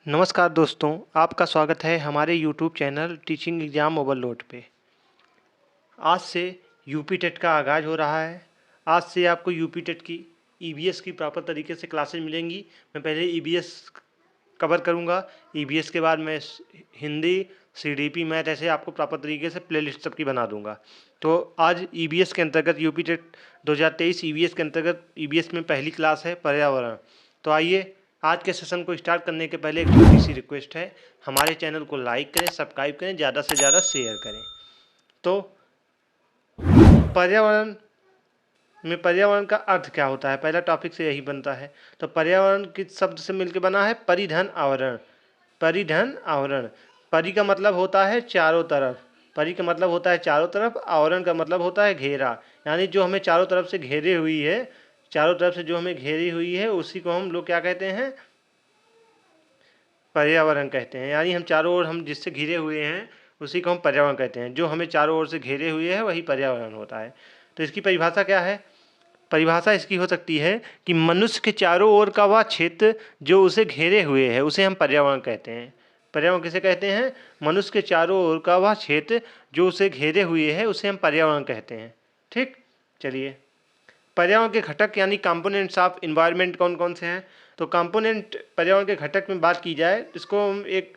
नमस्कार दोस्तों, आपका स्वागत है हमारे YouTube channel teaching exam overload पे। आज से यूपी टेट का आगाज़ हो रहा है। आज से आपको यूपी टेट की ईवीएस की प्रॉपर तरीके से क्लासेज मिलेंगी। मैं पहले ईवीएस कवर करूँगा, ईवीएस के बाद मैं हिंदी, सीडीपी, मैथ ऐसे आपको प्रॉपर तरीके से प्लेलिस्ट सबकी बना दूँगा। तो आज ईवीएस के अंतर्गत यूपी टेट 2023 ईवीएस के अंतर्गत ईवीएस में पहली क्लास है पर्यावरण। तो आइए आज के सेशन को स्टार्ट करने के पहले एक छोटी सी रिक्वेस्ट है, हमारे चैनल को लाइक करें, सब्सक्राइब करें, ज़्यादा से ज़्यादा शेयर करें। तो पर्यावरण में पर्यावरण का अर्थ क्या होता है, पहला टॉपिक से यही बनता है। तो पर्यावरण किस शब्द से मिलकर बना है? परिधन आवरण। परिधन आवरण, परि का मतलब होता है चारों तरफ, परि का मतलब होता है चारों तरफ, आवरण का मतलब होता है घेरा। यानी जो हमें चारों तरफ से घेरे हुई है, चारों तरफ से जो हमें घेरी हुई है उसी को हम लोग क्या कहते हैं? पर्यावरण कहते हैं। यानी हम चारों ओर हम जिससे घिरे हुए हैं उसी को हम पर्यावरण कहते हैं। जो हमें चारों ओर से घेरे हुए है वही पर्यावरण होता है। तो इसकी परिभाषा क्या है? परिभाषा इसकी हो सकती है कि मनुष्य के चारों ओर का वह क्षेत्र जो उसे घेरे हुए है उसे हम पर्यावरण कहते हैं। पर्यावरण किसे कहते हैं? मनुष्य के चारों ओर का वह क्षेत्र जो उसे घेरे हुए है उसे हम पर्यावरण कहते हैं। ठीक, चलिए पर्यावरण के घटक यानी कंपोनेंट्स ऑफ इन्वायरमेंट कौन कौन से हैं? तो कंपोनेंट पर्यावरण के घटक में बात की जाए इसको हम एक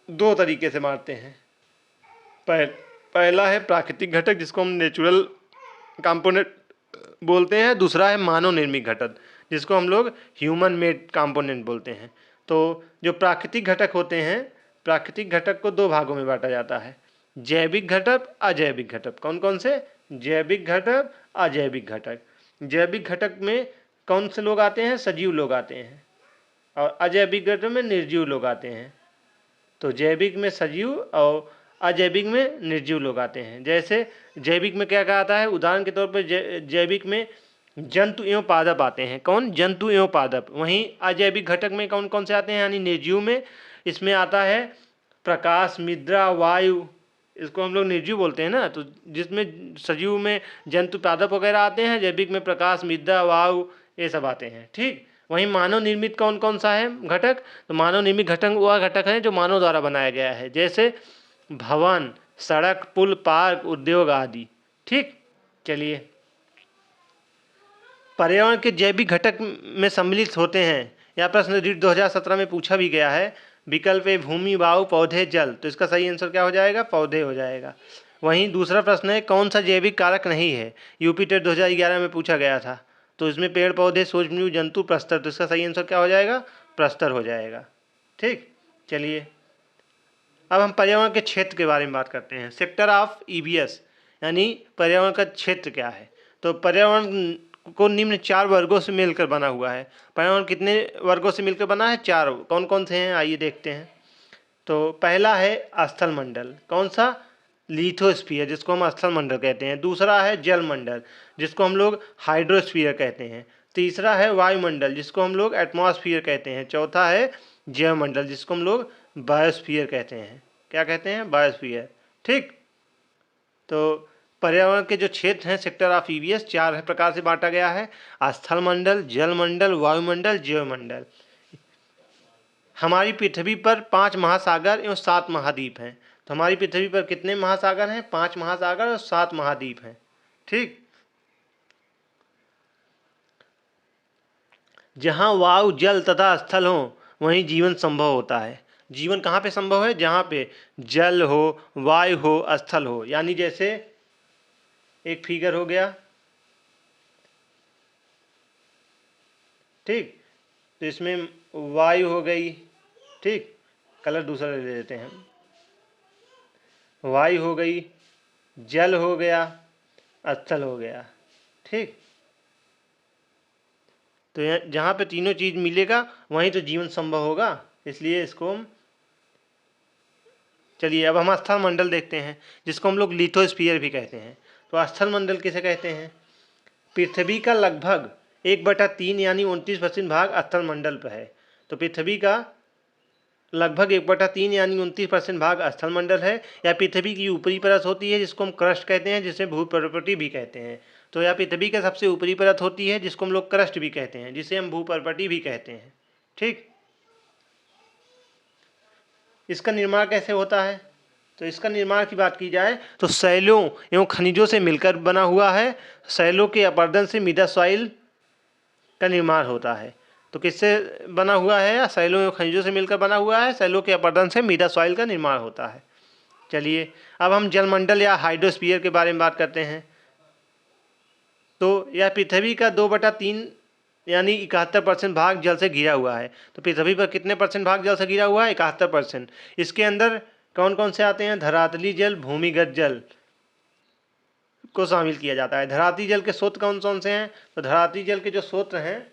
दो तरीके से मारते हैं। पहला है प्राकृतिक घटक जिसको हम नेचुरल कंपोनेंट बोलते हैं। दूसरा है मानव निर्मित घटक जिसको हम लोग ह्यूमन मेड कंपोनेंट बोलते हैं। तो जो प्राकृतिक घटक होते हैं, प्राकृतिक घटक को दो भागों में बांटा जाता है, जैविक घटक, अजैविक घटक। कौन कौन से? जैविक घटक, अजैविक घटक। जैविक घटक में कौन से लोग आते हैं? सजीव लोग आते हैं। और अजैविक घटक में निर्जीव लोग आते हैं। तो जैविक में सजीव और अजैविक में निर्जीव लोग आते हैं। जैसे जैविक में क्या क्या आता है? उदाहरण के तौर पर जैविक में जंतु एवं पादप आते हैं। कौन? जंतु एवं पादप। वहीं अजैविक घटक में कौन कौन से आते हैं? यानी निर्जीव में इसमें आता है प्रकाश, मृदा, वायु, इसको हम लोग निर्जीव बोलते हैं ना। तो जिसमें सजीव में जंतु पादप वगैरह आते हैं, जैविक में प्रकाश, मृदा, वायु ये सब आते हैं। ठीक, वहीं मानव निर्मित कौन कौन सा है घटक? तो मानव निर्मित घटक वह घटक है जो मानव द्वारा बनाया गया है, जैसे भवन, सड़क, पुल, पार्क, उद्योग आदि। ठीक, चलिए पर्यावरण के जैविक घटक में सम्मिलित होते हैं। यह प्रश्न रीट 2017 में पूछा भी गया है। विकल्प ए भूमि, वायु, पौधे, जल। तो इसका सही आंसर क्या हो जाएगा? पौधे हो जाएगा। वहीं दूसरा प्रश्न है कौन सा जैविक कारक नहीं है? यूपी टेट 2011 में पूछा गया था। तो इसमें पेड़ पौधे, सूक्ष्मजीव, जंतु, प्रस्तर। तो इसका सही आंसर क्या हो जाएगा? प्रस्तर हो जाएगा। ठीक, चलिए अब हम पर्यावरण के क्षेत्र के बारे में बात करते हैं। सेक्टर ऑफ ईवीएस यानी पर्यावरण का क्षेत्र क्या है? तो पर्यावरण को निम्न चार वर्गों से मिलकर बना हुआ है। पर्यावरण कितने वर्गों से मिलकर बना है? चार। कौन कौन से हैं आइए देखते हैं। तो पहला है स्थल मंडल। कौन सा? लिथोस्फीयर, जिसको हम स्थल मंडल कहते हैं। दूसरा है जल मंडल जिसको हम लोग हाइड्रोस्फीयर कहते हैं। तीसरा है वायुमंडल जिसको हम लोग एटमॉस्फियर कहते हैं। चौथा है जैवमंडल जिसको हम लोग बायोस्फीयर कहते हैं। क्या कहते हैं? बायोस्फीयर। ठीक, तो पर्यावरण के जो क्षेत्र हैं सेक्टर ऑफ ईवीएस चार प्रकार से बांटा गया है: स्थल मंडल, जल मंडल, वायुमंडल, जैवमंडल। हमारी पृथ्वी पर 5 महासागर एवं 7 महाद्वीप हैं। तो हमारी पृथ्वी पर कितने महासागर हैं? 5 महासागर और 7 महाद्वीप हैं। ठीक, जहाँ वायु, जल तथा स्थल हो वहीं जीवन संभव होता है। जीवन कहाँ पे संभव है? जहाँ पे जल हो, वायु हो, स्थल हो। यानी जैसे एक फिगर हो गया, ठीक, तो इसमें वायु हो गई। ठीक, कलर दूसरा ले लेते हैं। वायु हो गई, जल हो गया, स्थल हो गया। ठीक, तो जहाँ पे तीनों चीज़ मिलेगा वहीं तो जीवन संभव होगा, इसलिए इसको हम चलिए अब हम स्थल मंडल देखते हैं जिसको हम लोग लिथोस्फीयर भी कहते हैं। तो स्थल मंडल किसे कहते हैं? पृथ्वी का लगभग 1/3 यानी 29% भाग स्थल मंडल पर है। तो पृथ्वी का लगभग 1/3 यानी 29% भाग स्थल मंडल है। या पृथ्वी की ऊपरी परत होती है जिसको हम क्रस्ट कहते हैं, जिसे भूपर्वती भी कहते हैं। तो यह पृथ्वी का सबसे ऊपरी परत होती है जिसको हम लोग क्रस्ट भी कहते हैं, जिसे हम भूपर्वती भी कहते हैं। ठीक, इसका निर्माण कैसे होता है? तो इसका निर्माण की बात की जाए तो शैलों एवं खनिजों से मिलकर बना हुआ है। शैलों के अपरदन से मृदा सॉइल का निर्माण होता है। तो किससे बना हुआ है? या शैलों एवं खनिजों से मिलकर बना हुआ है। शैलों के अपरदन से मृदा सॉइल का निर्माण होता है। चलिए अब हम जलमंडल या हाइड्रोस्फीयर के बारे में बात करते हैं। तो यह पृथ्वी का 2/3 यानी 71% भाग जल से घिरा हुआ है। तो पृथ्वी पर कितने परसेंट भाग जल से घिरा हुआ है? 71%। इसके अंदर कौन कौन से आते हैं? धरातली जल, भूमिगत जल को शामिल किया जाता है। धरातली जल के स्रोत कौन कौन से हैं? तो धरातली जल के जो स्रोत हैं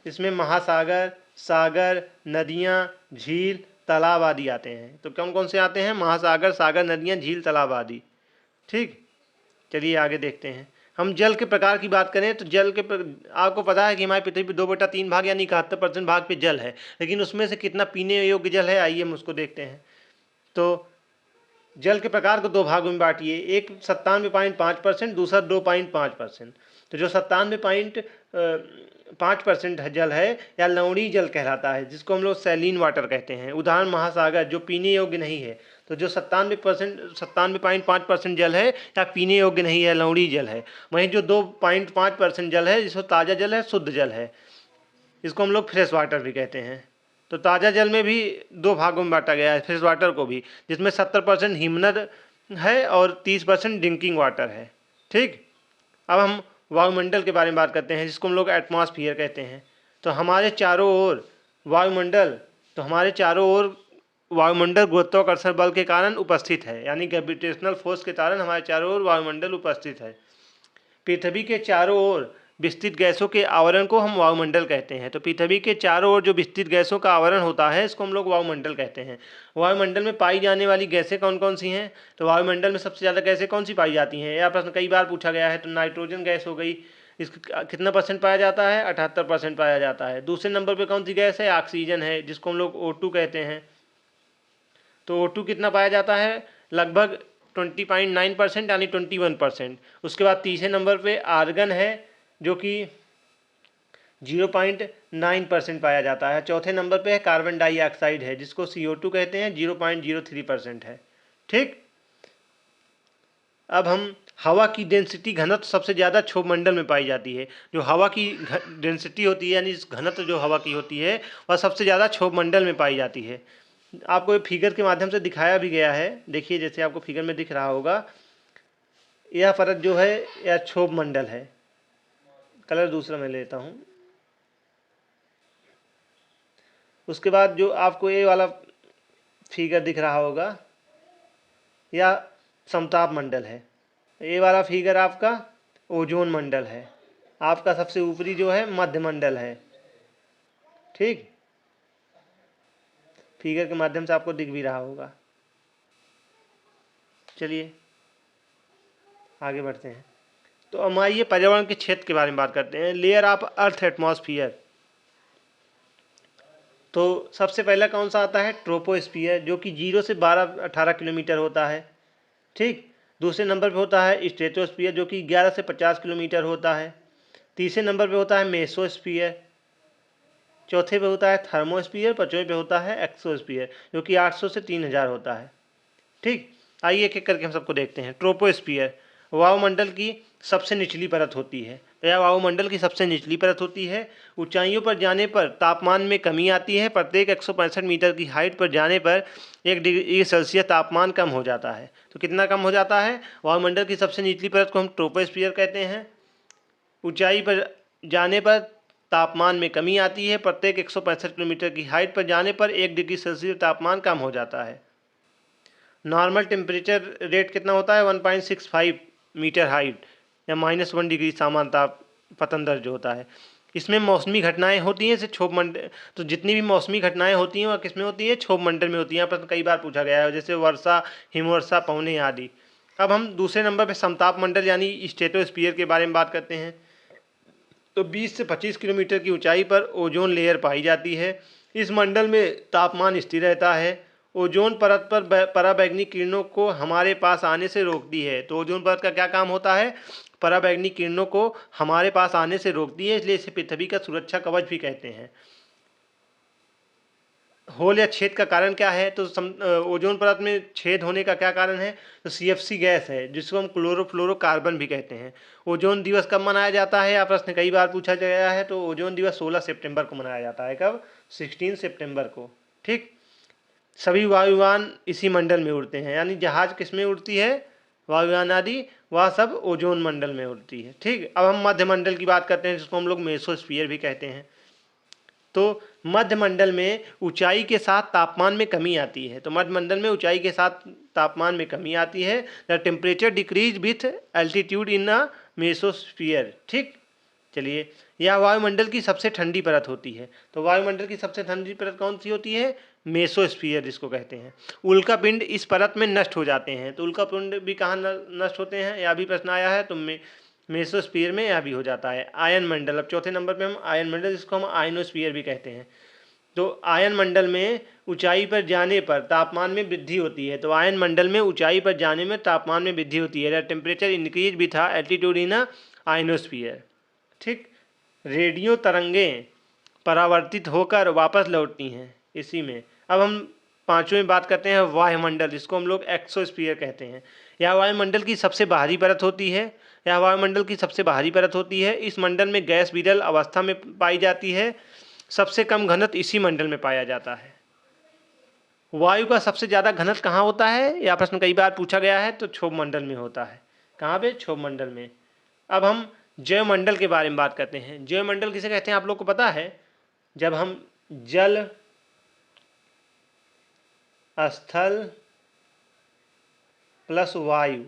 इसमें महासागर, सागर, नदियाँ, झील, तालाब आदि आते हैं। तो कौन कौन से आते हैं? महासागर, सागर, नदियाँ, झील, तालाब आदि। ठीक, चलिए आगे देखते हैं। हम जल के प्रकार की बात करें तो जल के आपको पता है कि हमारी पृथ्वी पर 2/3 भाग यानी 71% भाग पे जल है, लेकिन उसमें से कितना पीने योग्य जल है, आइए हम उसको देखते हैं। तो जल के प्रकार को 2 भागों में बांटिए, एक 97.5%, दूसरा 2.5%। तो जो 97.5% जल है या लवणीय जल कहलाता है, जिसको हम लोग सैलीन वाटर कहते हैं। उदाहरण महासागर जो पीने योग्य नहीं है। तो जो 97.5% जल है या पीने योग्य नहीं है, लवणीय जल है। वहीं जो 2.5% जल है जिसको ताज़ा जल है, शुद्ध जल है, इसको हम लोग फ्रेश वाटर भी कहते हैं। तो ताज़ा जल में भी 2 भागों में बांटा गया है फ्रेश वाटर को भी, जिसमें 70% हिमनद है और 30% ड्रिंकिंग वाटर है। ठीक, अब हम वायुमंडल के बारे में बात करते हैं, जिसको हम लोग एटमॉस्फेयर कहते हैं। तो हमारे चारों ओर वायुमंडल गुरुत्वाकर्षण बल के कारण उपस्थित है, यानी ग्रेविटेशनल फोर्स के कारण हमारे चारों ओर वायुमंडल उपस्थित है। पृथ्वी के चारों ओर विस्तृत गैसों के आवरण को हम वायुमंडल कहते हैं। तो पृथ्वी के चारों ओर जो विस्तृत गैसों का आवरण होता है इसको हम लोग वायुमंडल कहते हैं। वायुमंडल में पाई जाने वाली गैसें कौन कौन सी हैं? तो वायुमंडल में सबसे ज़्यादा गैसें कौन सी पाई जाती हैं? यह प्रश्न कई बार पूछा गया है। तो नाइट्रोजन गैस हो गई, इसका कितना परसेंट पाया जाता है? 78% पाया जाता है। दूसरे नंबर पर कौन सी गैस है? ऑक्सीजन है, जिसको हम लोग O2 कहते हैं। तो O2 कितना पाया जाता है? लगभग 20.9% यानी 21%। उसके बाद तीसरे नंबर पे आर्गन है जो कि 0.9% पाया जाता है। चौथे नंबर पे है कार्बन डाइऑक्साइड है, जिसको CO2 कहते हैं, 0.03% है। ठीक, अब हम हवा की डेंसिटी घनत्व सबसे ज़्यादा क्षोभ मंडल में पाई जाती है। जो हवा की डेंसिटी होती है यानी घनत्व जो हवा की होती है वह सबसे ज़्यादा क्षोभ मंडल में पाई जाती है। आपको एक फिगर के माध्यम से दिखाया भी गया है। देखिए, जैसे आपको फिगर में दिख रहा होगा, यह परत जो है यह क्षोभ मंडल है। कलर दूसरा मैं लेता हूँ। उसके बाद जो आपको ये वाला फिगर दिख रहा होगा यह समताप मंडल है। ये वाला फिगर आपका ओजोन मंडल है। आपका सबसे ऊपरी जो है मध्य मंडल है। ठीक, फिगर के माध्यम से आपको दिख भी रहा होगा। चलिए आगे बढ़ते हैं। तो हम आइए पर्यावरण के क्षेत्र के बारे में बात करते हैं। Layer of earth atmosphere. तो सबसे पहला कौन सा आता है? ट्रोपोस्फियर, जो कि 0 से 12-18 किलोमीटर होता है। ठीक, दूसरे नंबर पे होता है स्ट्रेटोस्फियर, जो कि 11 से 50 किलोमीटर होता है। तीसरे नंबर पे होता है मेसोस्फियर। चौथे पे होता है थर्मोस्फियर। पांचवें पे होता है एक्सोस्फियर, जो कि 800 से 3000 होता है। ठीक, आइए एक एक करके हम सबको देखते हैं। ट्रोपोस्फियर वायुमंडल की सबसे निचली परत होती है। तो यह वायुमंडल की सबसे निचली परत होती है। ऊंचाइयों पर जाने पर तापमान में कमी आती है। प्रत्येक 165 मीटर की हाइट पर जाने पर 1 डिग्री सेल्सियस तापमान कम हो जाता है। तो कितना कम हो जाता है? वायुमंडल की सबसे निचली परत को हम ट्रोपोस्फियर कहते हैं। ऊंचाई पर जाने पर तापमान में कमी आती है। प्रत्येक 165 किलोमीटर की हाइट पर जाने पर 1 डिग्री सेल्सियस तापमान कम हो जाता है। नॉर्मल टेम्परेचर रेट कितना होता है? 1.65 मीटर हाइट या -1 डिग्री सामान्य ताप पतन दर जो होता है। इसमें मौसमी घटनाएं होती हैं जैसे क्षोभ मंडल। तो जितनी भी मौसमी घटनाएं होती हैं वह किस में होती है? क्षोभ मंडल में होती हैं। यहाँ पर कई बार पूछा गया है, जैसे वर्षा, हिमवर्षा, पवने आदि। अब हम दूसरे नंबर पर समताप मंडल यानी स्ट्रेटोस्फियर के बारे में बात करते हैं। तो 20 से 25 किलोमीटर की ऊंचाई पर ओजोन लेयर पाई जाती है। इस मंडल में तापमान स्थिर रहता है। ओजोन परत पर पराबैंगनी किरणों को हमारे पास आने से रोकती है। तो ओजोन परत का क्या काम होता है? पराबैंगनी किरणों को हमारे पास आने से रोकती है, इसलिए इसे पृथ्वी का सुरक्षा कवच भी कहते हैं। होल या छेद का कारण क्या है? तो ओजोन परत में छेद होने का क्या कारण है? तो CFC गैस है, जिसको हम क्लोरोफ्लोरोकार्बन भी कहते हैं। ओजोन दिवस कब मनाया जाता है? आप प्रश्न कई बार पूछा गया है। तो ओजोन दिवस 16 सितंबर को मनाया जाता है। कब? 16 सितंबर को। ठीक। सभी वायुयान इसी मंडल में उड़ते हैं, यानी जहाज किस में उड़ती है? वायुयान आदि वह सब ओजोन मंडल में उड़ती है। ठीक। अब हम मध्य मंडल की बात करते हैं, जिसको हम लोग मेसोस्फीयर भी कहते हैं। तो मध्य मंडल में ऊंचाई के साथ तापमान में कमी आती है। तो मध्य मंडल में ऊंचाई के साथ तापमान में कमी आती है। The temperature decrease with altitude in a mesosphere. ठीक। चलिए, यह वायुमंडल की सबसे ठंडी परत होती है। तो वायुमंडल की सबसे ठंडी परत कौन सी होती है? मेसोस्फीयर जिसको कहते हैं। उल्कापिंड इस परत में नष्ट हो जाते हैं। तो उल्कापिंड भी कहाँ नष्ट होते हैं? यह भी प्रश्न आया है। तो मेसोस्फीयर में यह भी हो जाता है। आयन मंडल, अब चौथे नंबर पे हम आयन मंडल, जिसको हम आयनोस्फीयर भी कहते हैं। तो आयन मंडल में ऊंचाई पर जाने पर तापमान में वृद्धि होती है। तो आयन मंडल में ऊंचाई पर जाने में तापमान में वृद्धि होती है। Temperature increase with altitude in ionosphere. ठीक। रेडियो तरंगें परावर्तित होकर वापस लौटती हैं इसी में। अब हम पांचवें बात करते हैं वायुमंडल, जिसको हम लोग एक्सोस्फीयर कहते हैं। यह वायुमंडल की सबसे बाहरी परत होती है। यह वायुमंडल की सबसे बाहरी परत होती है। इस मंडल में गैस विरल अवस्था में पाई जाती है। सबसे कम घनत्व इसी मंडल में पाया जाता है। वायु का सबसे ज़्यादा घनत्व कहाँ होता है? यह प्रश्न कई बार पूछा गया है। तो क्षोभ मंडल में होता है। कहाँ पे? क्षोभ मंडल में। अब हम जैवमंडल के बारे में बात करते हैं। जैवमंडल किसे कहते हैं आप लोग को पता है? जब हम जल, स्थल प्लस वायु,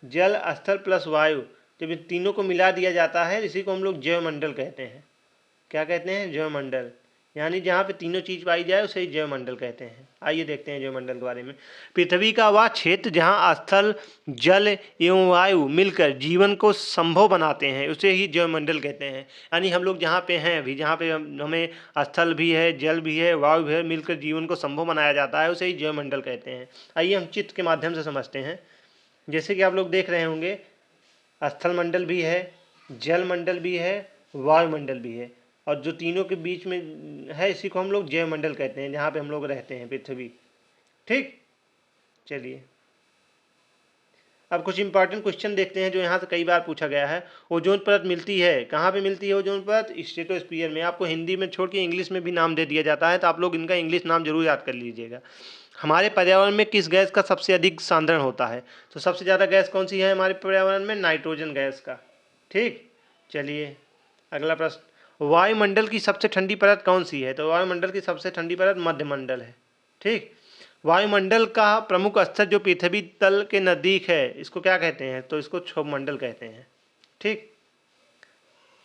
जल, स्थल प्लस वायु, जब इन तीनों को मिला दिया जाता है, इसी को हम लोग जैवमंडल कहते हैं। क्या कहते हैं? जैवमंडल। यानी जहाँ पे तीनों चीज पाई जाए उसे ही जैवमंडल कहते हैं। आइए देखते हैं जैवमंडल के बारे में। पृथ्वी का वह क्षेत्र जहाँ स्थल, जल एवं वायु मिलकर जीवन को संभव बनाते हैं, उसे ही जैवमंडल कहते हैं। यानी हम लोग जहाँ पे हैं अभी, जहाँ पे हमें स्थल भी है, जल भी है, वायु भी है, मिलकर जीवन को संभव बनाया जाता है, उसे ही जैवमंडल कहते हैं। आइए हम चित्र के माध्यम से समझते हैं। जैसे कि आप लोग देख रहे होंगे, स्थल मंडल भी है, जल मंडल भी है, वायुमंडल भी है, और जो तीनों के बीच में है इसी को हम लोग जैवमंडल कहते हैं, जहाँ पे हम लोग रहते हैं, पृथ्वी। ठीक। चलिए, अब कुछ इंपॉर्टेंट क्वेश्चन देखते हैं जो यहाँ से कई बार पूछा गया है। ओजोन परत मिलती है कहाँ पे? मिलती है ओजोन परत? स्ट्रेटोस्फीयर में। आपको हिंदी में छोड़ के इंग्लिश में भी नाम दे दिया जाता है, तो आप लोग इनका इंग्लिश नाम जरूर याद कर लीजिएगा। हमारे पर्यावरण में किस गैस का सबसे अधिक सांद्रण होता है? तो सबसे ज़्यादा गैस कौन सी है हमारे पर्यावरण में? नाइट्रोजन गैस का। ठीक। चलिए, अगला प्रश्न, वायुमंडल की सबसे ठंडी परत कौन सी है? तो वायुमंडल की सबसे ठंडी परत मध्यमंडल है। ठीक। वायुमंडल का प्रमुख स्तर जो पृथ्वी तल के नज़दीक है, इसको क्या कहते हैं? तो इसको क्षोभ मंडल कहते हैं। ठीक।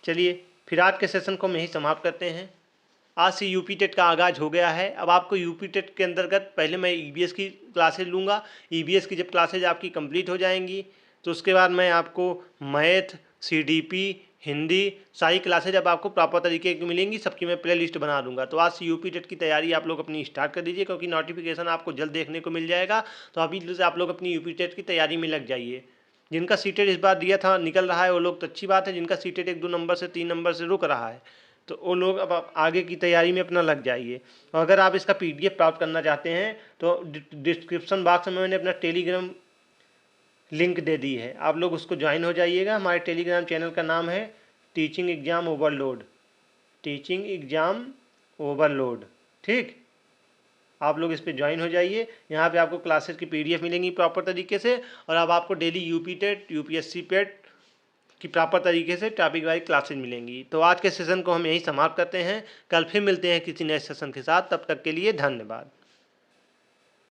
चलिए, फिर आज के सेशन को हम यही समाप्त करते हैं। आज से यूपी टेट का आगाज़ हो गया है। अब आपको यूपी टेट के अंतर्गत पहले मैं ईबीएस की क्लासेज लूँगा। ईबीएस की जब क्लासेज आपकी कंप्लीट हो जाएंगी तो उसके बाद मैं आपको मैथ, सीडीपी, हिंदी सारी क्लासेज अब आपको प्रॉपर तरीके की मिलेंगी। सबकी मैं प्ले लिस्ट बना दूंगा। तो आज से यूपी टेट की तैयारी आप लोग अपनी स्टार्ट कर दीजिए, क्योंकि नोटिफिकेशन आपको जल्द देखने को मिल जाएगा। तो अभी से आप लोग अपनी यूपी टेट की तैयारी में लग जाइए। जिनका सीटेट इस बार दिया था निकल रहा है वो लोग तो अच्छी बात है। जिनका सीटेट 1-2 नंबर से 3 नंबर से रुक रहा है तो वो लोग अब आप आगे की तैयारी में अपना लग जाइए। और अगर आप इसका PDF प्राप्त करना चाहते हैं तो डिस्क्रिप्शन बॉक्स में मैंने अपना टेलीग्राम लिंक दे दी है, आप लोग उसको ज्वाइन हो जाइएगा। हमारे टेलीग्राम चैनल का नाम है teaching exam overload. Teaching exam overload. ठीक। आप लोग इस पर ज्वाइन हो जाइए। यहाँ पे आपको क्लासेस की PDF मिलेंगी प्रॉपर तरीके से, और अब आपको डेली यूपी टेट, UPSC पेट की प्रॉपर तरीके से टॉपिक वाइज क्लासेज मिलेंगी। तो आज के सेशन को हम यही समाप्त करते हैं। कल फिर मिलते हैं किसी नए सेशन के साथ। तब तक के लिए धन्यवाद।